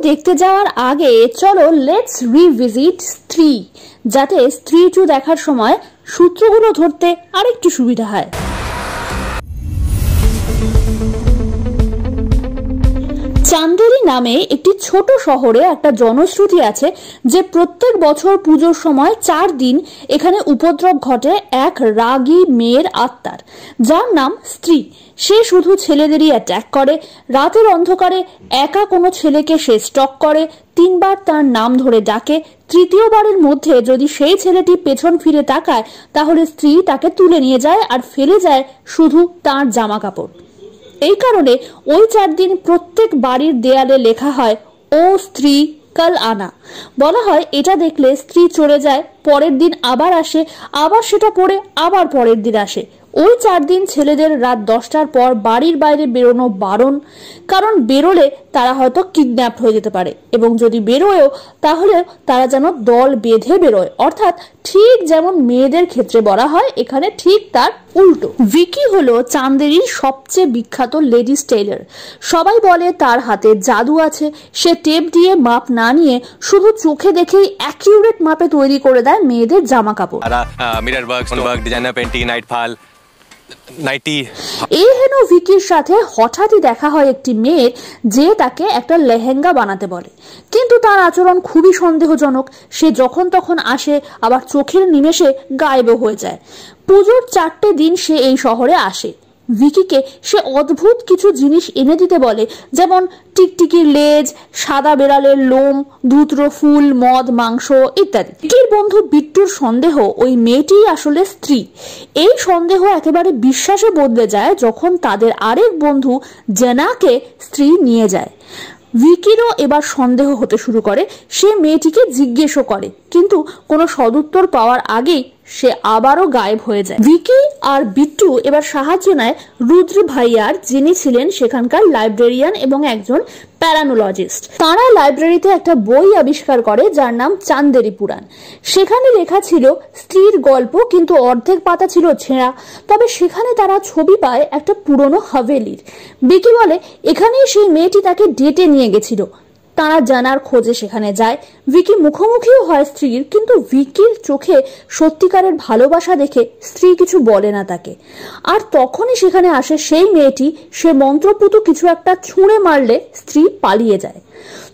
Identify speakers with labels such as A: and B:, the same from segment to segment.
A: দেখতে যাওয়ার আগে চলো লেটস রিভিজিট স্ত্রী, যাতে স্ত্রী 2 দেখার সময় সূত্রগুলো ধরতে আরেকটু সুবিধা হয়। চান্দেরি নামে একটি ছোট শহরে একটা জনশ্রুতি আছে যে প্রত্যেক বছর পুজোর সময় 4 দিন এখানে উপদ্রব ঘটে এক রাগী মেয়ের আত্মার, যার নাম স্ত্রী। সে শুধু ছেলেদেরই অ্যাটাক করে, রাতের অন্ধকারে একা কোনো ছেলেকে সে স্টক করে, 3 বার তার নাম ধরে ডাকে, তৃতীয়বারের মধ্যে যদি সেই ছেলেটি পেছন ফিরে তাকায় তাহলে স্ত্রী তাকে তুলে নিয়ে যায় আর ফেলে যায় শুধু তার জামা কাপড়। এই কারণে ওই 4 দিন প্রত্যেক বাড়ির দেয়ালে লেখা হয় ও স্ত্রী কাল আনা। বলা হয় এটা দেখলে স্ত্রী চলে যায়, পরের দিন আবার আসে, আবার সেটা পড়ে আবার পরের দিন আসে। ওই 4 দিন ছেলেদের রাত 10টার পর বাড়ির বাইরে বেরোনো বারণ, কারণ বেরোলে তারা হয়তো কিডন্যাপ হয়ে যেতে পারে, এবং যদি বেরোয়ও তাহলে তারা যেন দল বেঁধে বেরোয়, অর্থাৎ ঠিক যেমন মেয়েদের ক্ষেত্রে বলা হয় এখানে ঠিক তার উল্টো। ভিকি হলো চান্দেরির সবচেয়ে বিখ্যাত লেডিস টেইলর। সবাই বলে তার হাতে জাদু আছে, সে টেপ দিয়ে মাপ না নিয়ে শুধু চোখে দেখেই অ্যাকিউরেট মাপে তৈরি করে দেয় মেয়েদের জামা কাপড়।
B: Mirror work, stone work, designer painting, night fall, nightie.
A: এই হেন ভিকির সাথে হঠাৎই দেখা হয় একটি মেয়ের, যে তাকে একটা লেহেঙ্গা বানাতে বলে, কিন্তু তার আচরণ খুবই সন্দেহজনক। সে যখন তখন আসে, আবার চোখের নিমেষে গায়েব হয়ে যায়। পুজোর 4টে দিন সে এই শহরে আসে। ভিকিকে সে অদ্ভুত কিছু জিনিস এনে দিতে বলে, যেমন টিকটিকির লেজ, সাদা বেড়ালের লোম, ধুতরো ফুল, মদ, মাংস ইত্যাদি। ভিকির বন্ধু বিট্টুর সন্দেহ ওই মেয়েটি আসলে স্ত্রী। এই সন্দেহ একেবারে বিশ্বাসে বদলে যায় যখন তাদের আরেক বন্ধু জেনাকে স্ত্রী নিয়ে যায়। ভিকিরও এবার সন্দেহ হতে শুরু করে। সে মেয়েটিকে জিজ্ঞেসও করে, কিন্তু কোনো সদুত্তর পাওয়ার আগেই সে আবারও গায়েব হয়ে যায়। ভিকি আর বিট্টু এবার সাহায্য নেয় রুদ্র ভাইয়ার, যিনি ছিলেন সেখানকার লাইব্রেরিয়ান এবং একজন প্যারানোলজিস্ট। তারা লাইব্রেরিতে একটা বই আবিষ্কার করে যার নাম চান্দেরি পুরাণ। সেখানে লেখা ছিল স্ত্রীর গল্প, কিন্তু অর্ধেক পাতা ছিল ছেঁড়া। তবে সেখানে তারা ছবি পায় একটা পুরনো হাভেলির। ভিকি বলে এখানেই সেই মেয়েটি তাকে ডেটে নিয়ে গেছিল। তারা জানার খোঁজে সেখানে যায়। ভিকি মুখোমুখিও হয় স্ত্রীর, কিন্তু ভিকির চোখে সত্যিকারের ভালোবাসা দেখে স্ত্রী কিছু বলে না তাকে। আর তখনই সেখানে আসে সেই মেয়েটি। সে মন্ত্রপুত কিছু একটা ছুঁড়ে মারলে স্ত্রী পালিয়ে যায়।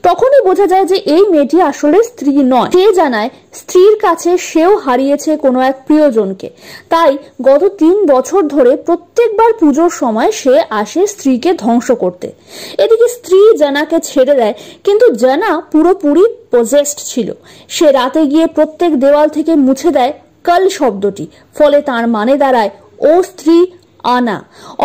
A: তখনই বোঝা যায় যে এই মেয়েটি আসলে স্ত্রী নয়। সে জানায় স্ত্রীর কাছে সেও হারিয়েছে কোনো এক প্রিয়জনকে, তাই গত 3 বছর ধরে প্রত্যেকবার পুজোর সময় সে আসে স্ত্রীকে ধ্বংস করতে। এদিকে স্ত্রী জানাকে ছেড়ে দেয়, কিন্তু জানা পুরোপুরি পজেসড ছিল। সে রাতে গিয়ে প্রত্যেক দেওয়াল থেকে মুছে দেয় কাল শব্দটি, ফলে তার মানে দাঁড়ায় ও স্ত্রী আনা,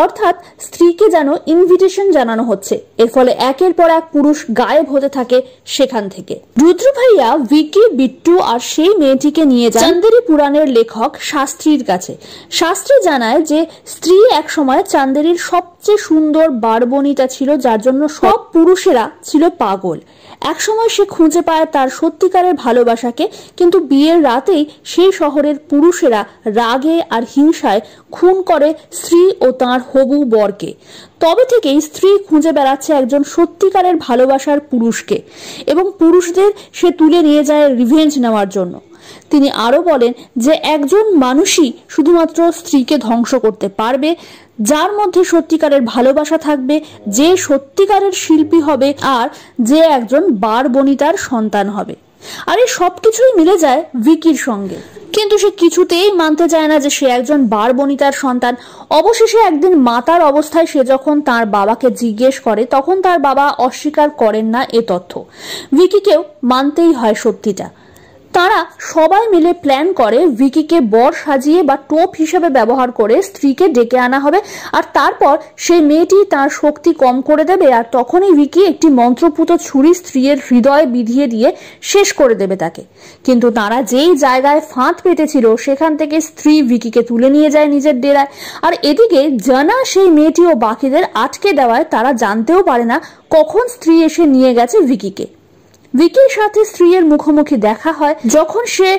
A: অর্থাৎ স্ত্রীকে যেন ইনভিটেশন জানানো হচ্ছে। এর ফলে একের পর এক পুরুষ গায়েব হতে থাকে সেখান থেকে। রুদ্র ভাইয়া ভিকি, বিট্টু আর সেই মেয়েটিকে নিয়ে যান চান্দেরি পুরাণের লেখক শাস্ত্রীর কাছে। শাস্ত্রী জানায় যে স্ত্রী একসময় চান্দেরির সবচেয়ে সুন্দর বারবনিতা ছিল, যার জন্য সব পুরুষেরা ছিল পাগল। একসময় সে খুঁজে পায় তার সত্যিকারের ভালোবাসাকে, কিন্তু বিয়ের রাতেই সেই শহরের পুরুষেরা রাগে আর হিংসায় খুন করে স্ত্রী ও তার হবু বরকে। তবে থেকেই স্ত্রী খুঁজে বেড়াচ্ছে একজন সত্যিকারের ভালোবাসার পুরুষকে, এবং পুরুষদের সে তুলে নিয়ে যায় রিভেঞ্জ নেওয়ার জন্য। তিনি আরো বলেন যে একজন মানুষই শুধুমাত্র স্ত্রীকে ধ্বংস করতে পারবে, যার মধ্যে সত্যিকারের ভালোবাসা থাকবে, যে সত্যিকারের শিল্পী হবে, আর যে একজন বার বনিতার সন্তান হবে। আর এই সবকিছুই মিলে যায় ভিকির সঙ্গে, কিন্তু সে কিছুতেই মানতে চায় না যে সে একজন বার বনিতার সন্তান। অবশেষে একদিন মাতার অবস্থায় সে যখন তার বাবাকে জিজ্ঞেস করে, তখন তার বাবা অস্বীকার করেন না এ তথ্য। ভিকিকেও মানতেই হয় সত্যিটা। তারা সবাই মিলে প্ল্যান করে ভিকিকে বর সাজিয়ে বা টোপ হিসেবে ব্যবহার করে স্ত্রীকে ডেকে আনা হবে, আর তারপর সেই মেয়েটি তার শক্তি কম করে দেবে, আর তখনই ভিকি একটি মন্ত্রপুত ছুরি স্ত্রীর হৃদয়ে বিধিয়ে দিয়ে শেষ করে দেবে তাকে। কিন্তু তারা যেই জায়গায় ফাঁদ পেতেছিল সেখান থেকে স্ত্রী ভিকিকে তুলে নিয়ে যায় নিজের ডেরায়। আর এদিকে জানা সেই মেয়েটি ও বাকিদের আটকে দেওয়ায় তারা জানতেও পারে না কখন স্ত্রী এসে নিয়ে গেছে ভিকিকে। ভিকির সাথে স্ত্রীর মুখোমুখি দেখা হয় যখন সে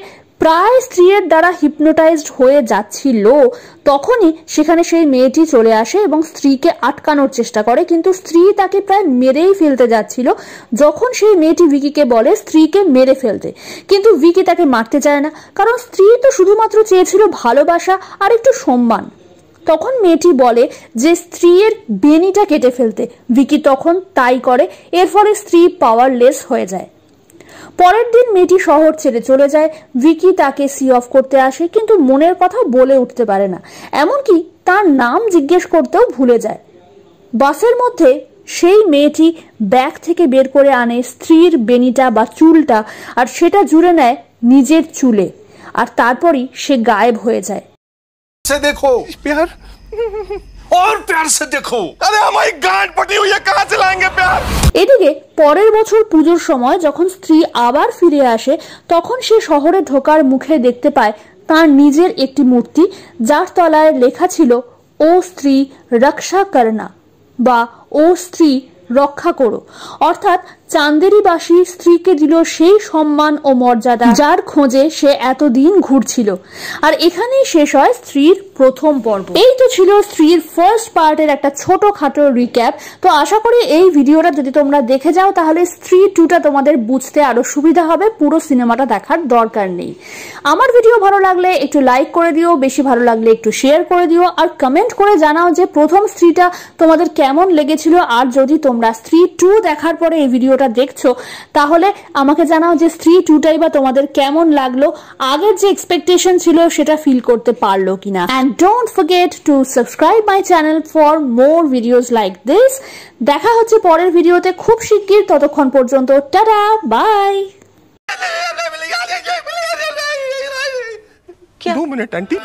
A: প্রায় স্ত্রীর দ্বারা হিপনোটাইজড হয়ে যাচ্ছিল তখনই সেখানে সেই মেয়েটি চলে আসে এবং স্ত্রীকে আটকানোর চেষ্টা করে, কিন্তু স্ত্রী তাকে প্রায় মেরেই ফেলতে যাচ্ছিল যখন সেই মেয়েটি ভিকিকে বলে স্ত্রীকে মেরে ফেলতে, কিন্তু ভিকি তাকে মারতে চায় না, কারণ স্ত্রী তো শুধুমাত্র চেয়েছিল ভালোবাসা আর একটু সম্মান। তখন মেয়েটি বলে যে স্ত্রীর বেনিটা কেটে ফেলতে, ভিকি তখন তাই করে, এর ফলে স্ত্রী পাওয়ারলেস হয়ে যায়। পরের দিন মেয়েটি শহর ছেড়ে চলে যায়। ভিকি তাকে সি অফ করতে আসে, কিন্তু মনের কথা বলে উঠতে পারে না, এমনকি তার নাম জিজ্ঞেস করতেও ভুলে যায়। বাসের মধ্যে সেই মেয়েটি ব্যাগ থেকে বের করে আনে স্ত্রীর বেনিটা বা চুলটা, আর সেটা জুড়ে নেয় নিজের চুলে, আর তারপরই সে গায়েব হয়ে যায়।
C: से देखो प्यार और प्यार से देखो, अरे हमारी गांड पटी हुई है, कहां से लाएंगे प्यार।
A: এদিকে পরের বছর পুজোর সময় যখন স্ত্রী আবার ফিরে আসে, তখন সে শহরে ঢোকার মুখে দেখতে পায় তার নিজের একটি মূর্তি, যার তলায় লেখা ছিল ও স্ত্রী রক্ষা করনা বা ও স্ত্রী রক্ষা করো, অর্থাৎ চান্দেরিবাসী স্ত্রীকে দিল সেই সম্মান ও মর্যাদা যার খোঁজে সে এতদিন ঘুরছিল। আর এখানেই শেষ হয় স্ত্রীর প্রথম পর্ব। এই তো ছিল স্ত্রীর ফার্স্ট পার্টের একটা ছোটখাটো রিক্যাপ। তো আশা করি এই ভিডিওটা যদি তোমরা দেখে যাও তাহলে স্ত্রী 2টা তোমাদের বুঝতে আরো সুবিধা হবে, পুরো সিনেমাটা দেখার দরকার নেই। আমার ভিডিও ভালো লাগলে একটু লাইক করে দিও, বেশি ভালো লাগলে একটু শেয়ার করে দিও, আর কমেন্ট করে জানাও যে প্রথম স্ত্রীটা তোমাদের কেমন লেগেছিল। আর যদি তোমরা স্ত্রী 2 দেখার পরে এই ভিডিওটা দেখছো তাহলে আমাকে জানাও যে স্ত্রী 2টাই বা তোমাদের কেমন লাগলো, আগের যে এক্সপেকটেশন ছিল সেটা ফিল করতে পারলো কিনা। And don't forget to subscribe my channel for more videos like this. দেখা হচ্ছে পরের ভিডিওতে খুব শিগগির, ততক্ষণ পর্যন্ত টাটা, বাই।
C: 2 minute aunty.